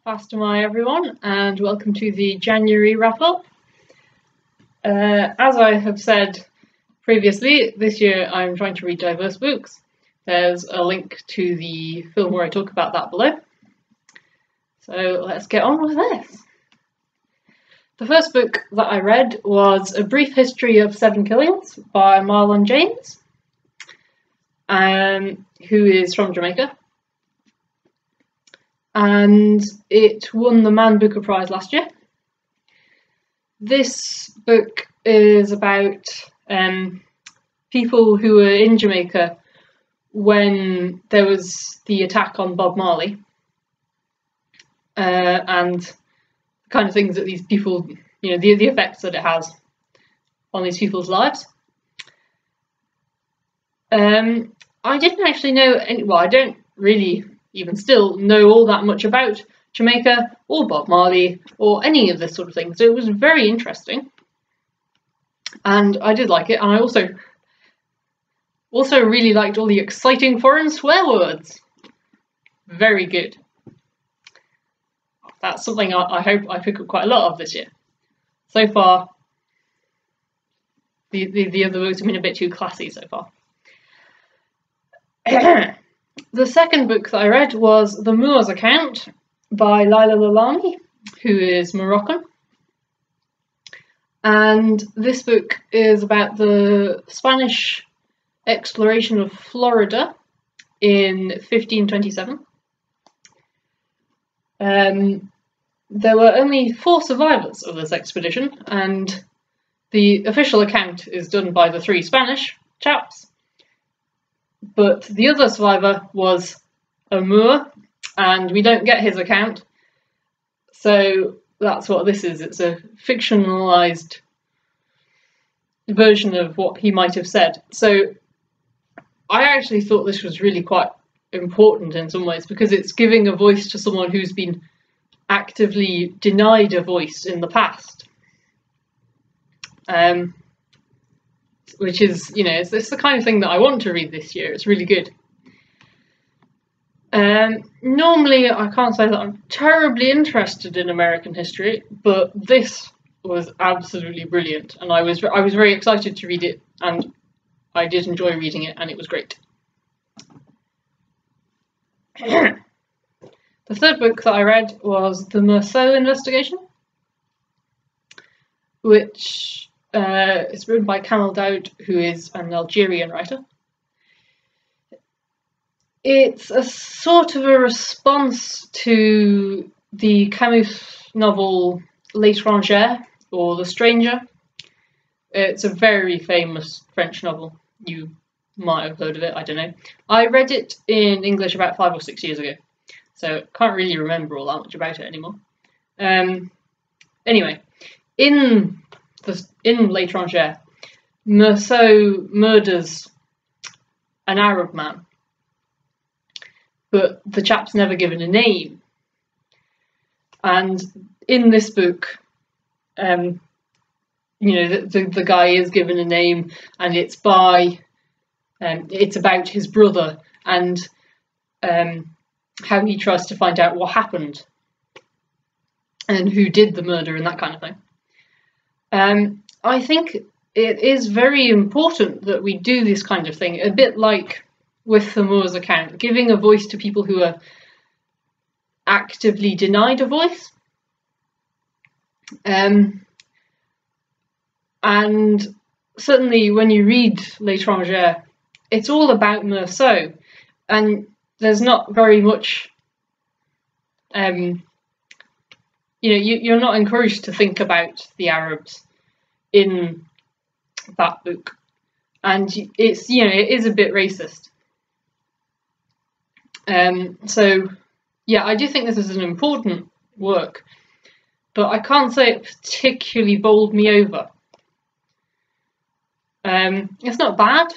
Pastamai everyone, and welcome to the January wrap-up. As I have said previously, this year I'm trying to read diverse books. There's a link to the film where I talk about that below. So let's get on with this. The first book that I read was A Brief History of Seven Killings by Marlon James, who is from Jamaica. And it won the Man Booker Prize last year. This book is about people who were in Jamaica when there was the attack on Bob Marley, and the kind of things that these people, the effects that it has on these people's lives. I didn't actually know I don't really even still know all that much about Jamaica or Bob Marley or any of this sort of thing, so it was very interesting and I did like it, and I also really liked all the exciting foreign swear words. Very good. That's something I hope I pick up quite a lot of this year. So far the other books have been a bit too classy so far. The second book that I read was The Moor's Account by Laila Lalami, who is Moroccan. And this book is about the Spanish exploration of Florida in 1527. There were only 4 survivors of this expedition, and the official account is done by the 3 Spanish chaps. But the other survivor was a Moor, and we don't get his account, so that's what this is. It's a fictionalized version of what he might have said. So I actually thought this was really quite important in some ways, because it's giving a voice to someone who's been actively denied a voice in the past. Which is, it's the kind of thing that I want to read this year. It's really good. Normally, I can't say that I'm terribly interested in American history, but this was absolutely brilliant, and I was very excited to read it, and I did enjoy reading it, and it was great. The third book that I read was The Mercer Investigation, which it's written by Kamel Daoud, who is an Algerian writer. It's a sort of a response to the Camus novel L'étranger, or The Stranger. It's a very famous French novel. You might have heard of it, I don't know. I read it in English about 5 or 6 years ago, so can't really remember all that much about it anymore. Anyway, in L'Étranger, Mercer murders an Arab man, but the chap's never given a name. And in this book, the guy is given a name, and it's about his brother and how he tries to find out what happened and who did the murder and that kind of thing. I think it is very important that we do this kind of thing, a bit like with the Moor's account, giving a voice to people who are actively denied a voice. And certainly when you read L'Étranger, it's all about Mercer, and there's not very much, you're not encouraged to think about the Arabs in that book, and it's it is a bit racist. So yeah, I do think this is an important work, but I can't say it particularly bowled me over. It's not bad,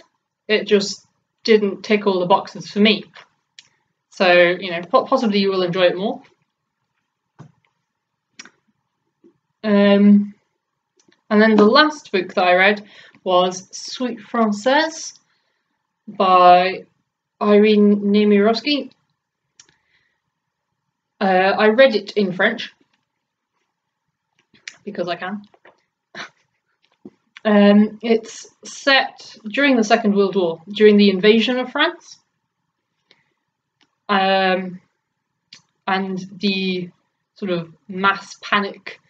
it just didn't tick all the boxes for me. So possibly you will enjoy it more. And then the last book that I read was Suite Française by Irene Nemirovsky. I read it in French because I can. It's set during the Second World War, during the invasion of France, and the sort of mass panic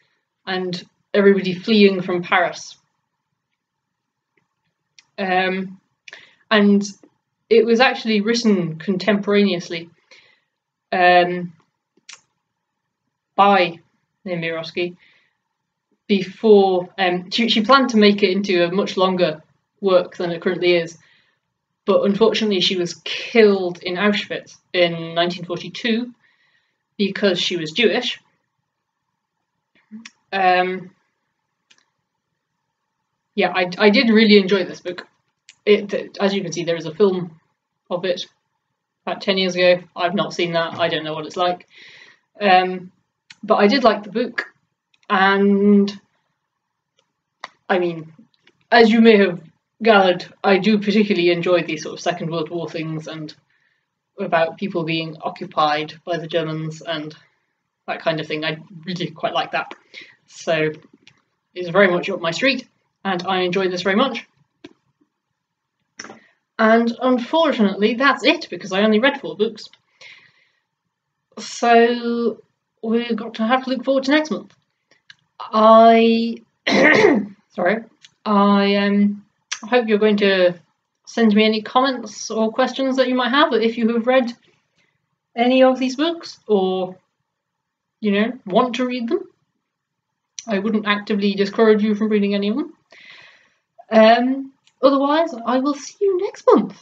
and everybody fleeing from Paris. And it was actually written contemporaneously by Nemirovsky before she planned to make it into a much longer work than it currently is, but unfortunately she was killed in Auschwitz in 1942 because she was Jewish. Yeah, I did really enjoy this book. As you can see, there is a film of it about 10 years ago. I've not seen that. I don't know what it's like. But I did like the book. And, I mean, as you may have gathered, I do particularly enjoy these sort of Second World War things and about people being occupied by the Germans and that kind of thing. I really quite like that. So it's very much up my street, and I enjoy this very much. And unfortunately, that's it, because I only read 4 books. So we've got to have to look forward to next month. I hope you're going to send me any comments or questions that you might have if you have read any of these books, or, you know, want to read them. I wouldn't actively discourage you from reading any of them. Otherwise, I will see you next month.